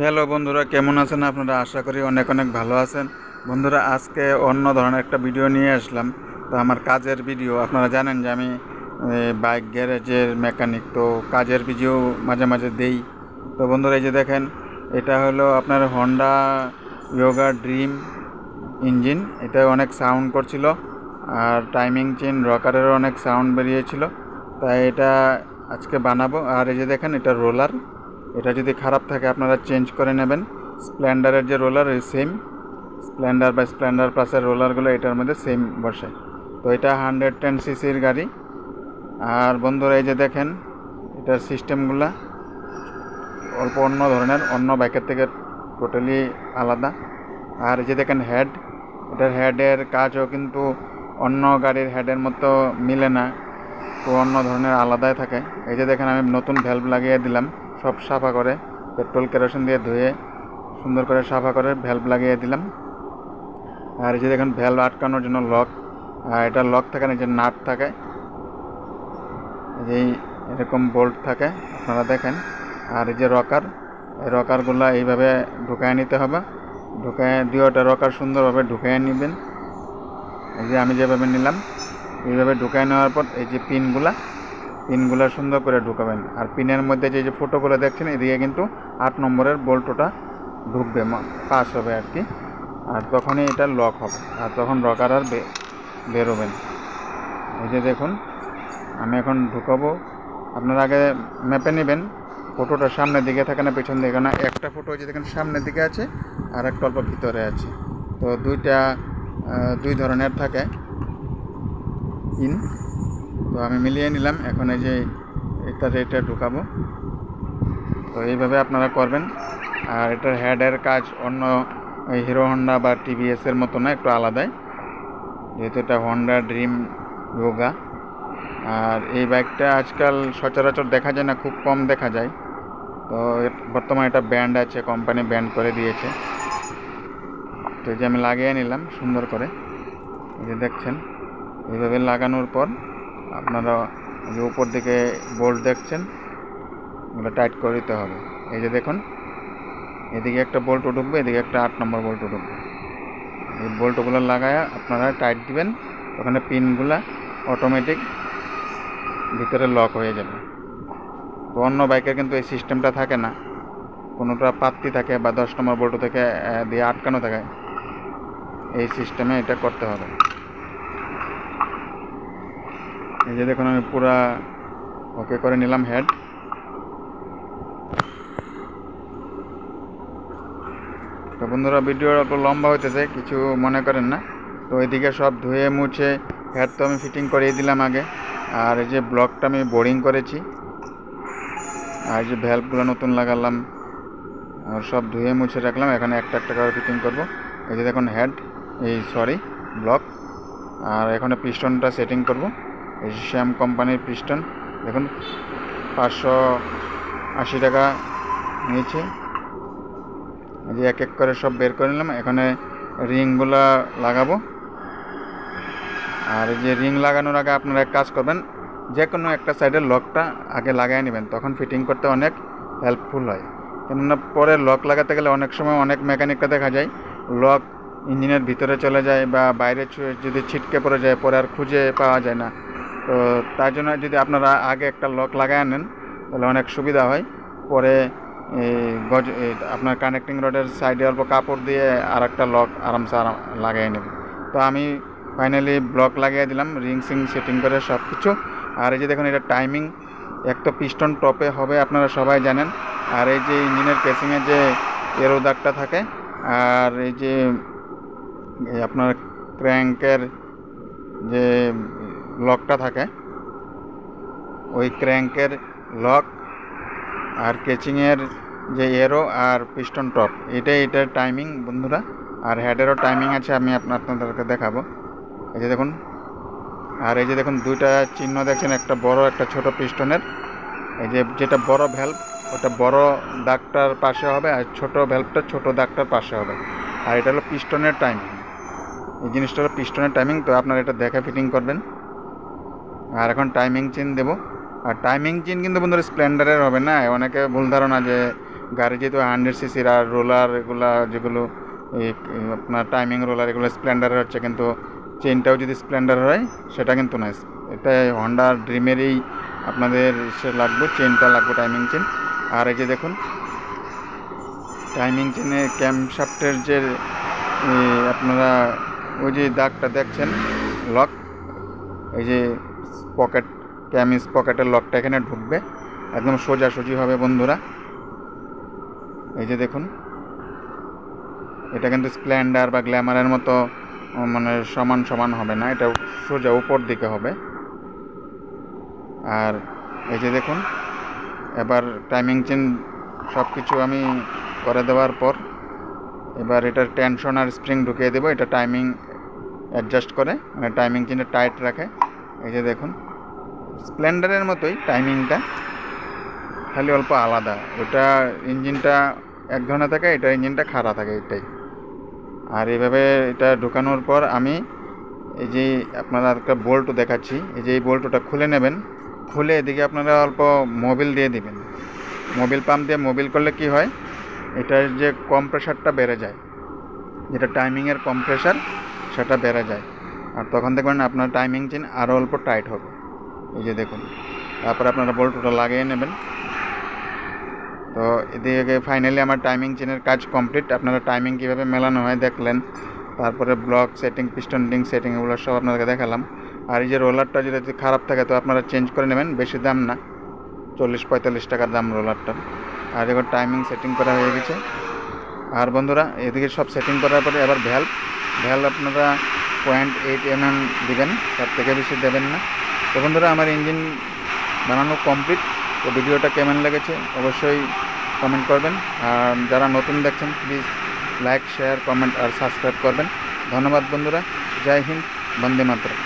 Hello বন্ধুরা, কেমন আছেন আপনারা? আশা করি অনেক অনেক ভালো আছেন। বন্ধুরা, আজকে অন্য ধরনের একটা ভিডিও নিয়ে আসলাম। তো আমার কাজের ভিডিও। আপনারা জানেন যে আমি বাইক গ্যারেজের মেকানিক, তো কাজের ভিডিও মাঝে মাঝে দেই। তো বন্ধুরা, এই যে দেখেন, এটা হলো আপনার হন্ডা ইয়োগা ড্রিম ইঞ্জিন। এটা অনেক সাউন্ড করছিল, আর টাইমিং চেন রকারেরও অনেক সাউন্ড বেরিয়েছিল। তাই এটা আজকে বানাবো। আর এই যে দেখেন, এটা রোলার। এটা যদি খারাপ থাকে আপনারা চেঞ্জ করে নেবেন। স্প্লেন্ডারের যে রোলার, ওই সেম স্প্লেন্ডার বা স্প্লেন্ডার প্লাসের রোলারগুলো এটার মধ্যে সেম বসে। তো এটা 110 সিসির গাড়ি। আর বন্ধুরা, এই যে দেখেন, এটার সিস্টেমগুলো অল্প অন্য ধরনের, অন্য বাইকের থেকে টোটালি আলাদা। আর এই যে দেখেন হেড, এটার হেডের কাজও কিন্তু অন্য গাড়ির হেডের মতো মিলে না, তো অন্য ধরনের আলাদাই থাকে। এই যে দেখেন, আমি নতুন ভ্যালভ লাগিয়ে দিলাম, সব সাফা করে পেট্রোল কেরোসিন দিয়ে ধুয়ে সুন্দর করে সাফা করে ভ্যালভ লাগিয়ে দিলাম। আর এই যে দেখেন, ভ্যালভ আটকানোর জন্য লক, এটা লক থাকে না, যে নাট থাকে, এই এরকম বোল্ট থাকে, আপনারা দেখেন। আর এই যে রকার, এই রকারগুলো এইভাবে ঢুকায় নিতে হবে। ঢুকায় দুইটা রকার সুন্দরভাবে ঢুকায় নেবেন। এই যে আমি যেভাবে নিলাম এইভাবে ঢুকায় নেওয়ার পর এই যে পিনগুলা সুন্দর করে ঢুকাবেন। আর পিনের মধ্যে যে যে ফোটোগুলো দেখছেন, এদিকে কিন্তু 8 নম্বরের বোল্টটা ঢুকবে, পাস হবে আর কি। আর তখনই এটা লক হবে, আর তখন রকার আর বেরোবেন। এই যে দেখুন, আমি এখন ঢুকাবো। আপনারা আগে মেপে নেবেন ফটোটা সামনের দিকে থাকে না পেছন দিকে। না, একটা ফটো যে দেখেন সামনের দিকে আছে, আর একটা অল্প ভিতরে আছে। তো দুই ধরনের থাকে পিন। তো আমি মিলিয়ে নিলাম। এখন এই যে এটা ঢুকাবো। তো এইভাবে আপনারা করবেন। আর এটার হেডের কাজ অন্য হিরো হন্ডা বা টিভিএসের মতো না, একটু আলাদাই, যেহেতু এটা হন্ডা ড্রিম ইয়োগা। আর এই বাইকটা আজকাল সচরাচর দেখা যায় না, খুব কম দেখা যায়। তো বর্তমানে এটা ব্যান্ড আছে, কোম্পানি ব্যান্ড করে দিয়েছে। তো এই যে আমি লাগিয়ে নিলাম সুন্দর করে। এই যে দেখছেন, এইভাবে লাগানোর পর আপনারা যে উপর দিকে বোল্ট দেখছেন, ওটা টাইট করে দিতে হবে। এই যে দেখুন, এদিকে একটা বোল্ট ঢুকবে, এদিকে একটা 8 নম্বর বোল্ট ঢুকবে। এই বোল্টগুলো লাগায় আপনারা টাইট দিবেন, ওখানে পিনগুলা অটোমেটিক ভিতরে লক হয়ে যাবে। তো অন্য বাইকের কিন্তু এই সিস্টেমটা থাকে না, কোনোটা পাত্তি থাকে বা 10 নম্বর বোল্ট থেকে দিয়ে আটকানো থাকে। এই সিস্টেমে এটা করতে হবে। এই যে দেখুন, আমি পুরা ওকে করে নিলাম হেড। তো বন্ধুরা, ভিডিও একটু লম্বা হইতেছে, কিছু মনে করেন না। তো এদিকে সব ধুয়ে মুছে হেড তো আমি ফিটিং করিয়ে দিলাম আগে। আর এই যে ব্লকটা আমি বোরিং করেছি, আর যে ভ্যালভগুলো নতুন লাগালাম, আর সব ধুয়ে মুছে রাখলাম। এখানে একটা একটা করে ফিটিং করব। এই যে দেখুন হেড, ব্লক। আর এখানে পিস্টনটা সেটিং করব। এই শ্যাম কোম্পানির পিস্টন দেখুন, 580 টাকা নিয়েছে। এই যে এক এক করে সব বের করে নিলাম। এখানে রিংগুলা লাগাবো। আর এই যে রিং লাগানোর আগে আপনারা এক কাজ করবেন, যে কোনো একটা সাইডের লকটা আগে লাগাই নেবেন, তখন ফিটিং করতে অনেক হেল্পফুল হয়। কেননা পরে লক লাগাতে গেলে অনেক সময় অনেক মেকানিকটা দেখা যায় লক ইঞ্জিনের ভিতরে চলে যায় বা বাইরে যদি ছিটকে পড়ে যায়, পরে আর খুঁজে পাওয়া যায় না। তো তার জন্য যদি আপনারা আগে একটা লক লাগায় নেন, তাহলে অনেক সুবিধা হয়। পরে আপনার কানেক্টিং রডের সাইডে অল্প কাপড় দিয়ে আর একটা লক আরামসে লাগিয়ে নেবেন। তো আমি ফাইনালি ব্লক লাগিয়ে দিলাম, রিং সিং সেটিং করে সব কিছু। আর এই যে দেখুন, এটা টাইমিং এক তো পিস্টন টপে হবে, আপনারা সবাই জানেন। আর এই যে ইঞ্জিনের কেসিংয়ে যে এরো দাগটা থাকে, আর এই যে আপনার ক্র্যাঙ্কের যে লকটা থাকে, ওই ক্র্যাঙ্কের লক আর কেচিংয়ের যে এরো আর পিস্টন টপ, এটার টাইমিং বন্ধুরা। আর হেডেরও টাইমিং আছে, আমি আপনাদেরকে দেখাবো। এই যে দেখুন, আর এই যে দেখুন দুইটা চিহ্ন দেখছেন, একটা বড় একটা ছোট পিস্টনের। এই যে যেটা বড় ভ্যালভ, ওটা বড় দাগটার পাশে হবে, আর ছোট ভ্যালভটা ছোট দাগটার পাশে হবে। আর এটা হলো পিস্টনের টাইমিং, এই জিনিসটা হলো পিস্টনের টাইমিং। তো আপনারা এটা দেখে ফিটিং করবেন। আর এখন টাইমিং চেন দেবো। আর টাইমিং চেন কিন্তু বন্ধুরা স্প্লেন্ডারের হবে না, অনেকে ভুল ধারণা যে গাড়ি যেহেতু 100 সিসির, আর রোলার এগুলা যেগুলো এই আপনার টাইমিং রোলার এগুলো স্প্লেন্ডারের হচ্ছে, কিন্তু চেনটাও যদি স্প্লেন্ডার হয় সেটা কিন্তু নয়। এটা হন্ডা ড্রিমেরই আপনাদের সে লাগবে, চেনটা লাগবে টাইমিং চেন। আর এই যে দেখুন টাইমিং চেনের ক্যামশাফটের যে আপনারা ওই যে দাগটা দেখছেন লক, এই যে পকেট ক্যামিস পকেটের লকটা এখানে ঢুকবে, একদম সোজাসুজি হবে বন্ধুরা। এই যে দেখুন এটা কিন্তু স্প্লেন্ডার বা গ্ল্যামারের মতো মানে সমান সমান হবে না, এটা সোজা উপর দিকে হবে। আর এই যে দেখুন এবার টাইমিং চেন সব কিছু আমি করে দেওয়ার পর এবার এটার টেনশন আর স্প্রিং ঢুকিয়ে দেবো। এটা টাইমিং অ্যাডজাস্ট করে, মানে টাইমিং চেনটা টাইট রাখে। এই যে দেখুন স্প্লেন্ডারের মতোই টাইমিংটা, খালি অল্প আলাদা। ওটা ইঞ্জিনটা এক ধরনের থাকে, এটা ইঞ্জিনটা খাড়া থাকে, এটাই। আর এইভাবে এটা ঢোকানোর পর আমি এই যে আপনারা একটা বোল্টও দেখাচ্ছি, এই যে এই বোল্টটা খুলে নেবেন। খুলে এদিকে আপনারা অল্প মোবিল দিয়ে দিবেন। মোবিল পাম্প দিয়ে মোবিল করলে কি হয়, এটার যে কম্প্রেসারটা বেড়ে যায়, যেটা টাইমিংয়ের কম্প্রেসার সেটা বেড়ে যায়। আর তখন দেখবেন আপনার টাইমিং চেন আরও অল্প টাইট হবে। এই যে দেখুন, তারপর আপনারা বোল্টটা লাগিয়ে নেবেন। তো এদিকে ফাইনালি আমার টাইমিং চেনের কাজ কমপ্লিট। আপনারা টাইমিং কীভাবে মেলানো হয় দেখলেন, তারপরে block setting, piston ring setting এগুলো সব আপনাদেরকে দেখালাম। আর এই যে রোলারটা যদি খারাপ থাকে তো আপনারা চেঞ্জ করে নেবেন, বেশি দাম না, 40-45 টাকার দাম রোলারটার। আর এবার টাইমিং সেটিং করা হয়ে গেছে। আর বন্ধুরা এদিকে সব সেটিং করার পরে এবার ভ্যালভ আপনারা 0.8 mm দিবেন, তার থেকে বেশি দেবেন না। তো বন্ধুরা আমার ইঞ্জিন বানানো কমপ্লিট। তো ভিডিওটা কেমন লেগেছে অবশ্যই কমেন্ট করবেন। আর যারা নতুন দেখছেন প্লিজ লাইক, শেয়ার, কমেন্ট আর সাবস্ক্রাইব করবেন। ধন্যবাদ বন্ধুরা। জয় হিন্দ, বন্দে মাতরম।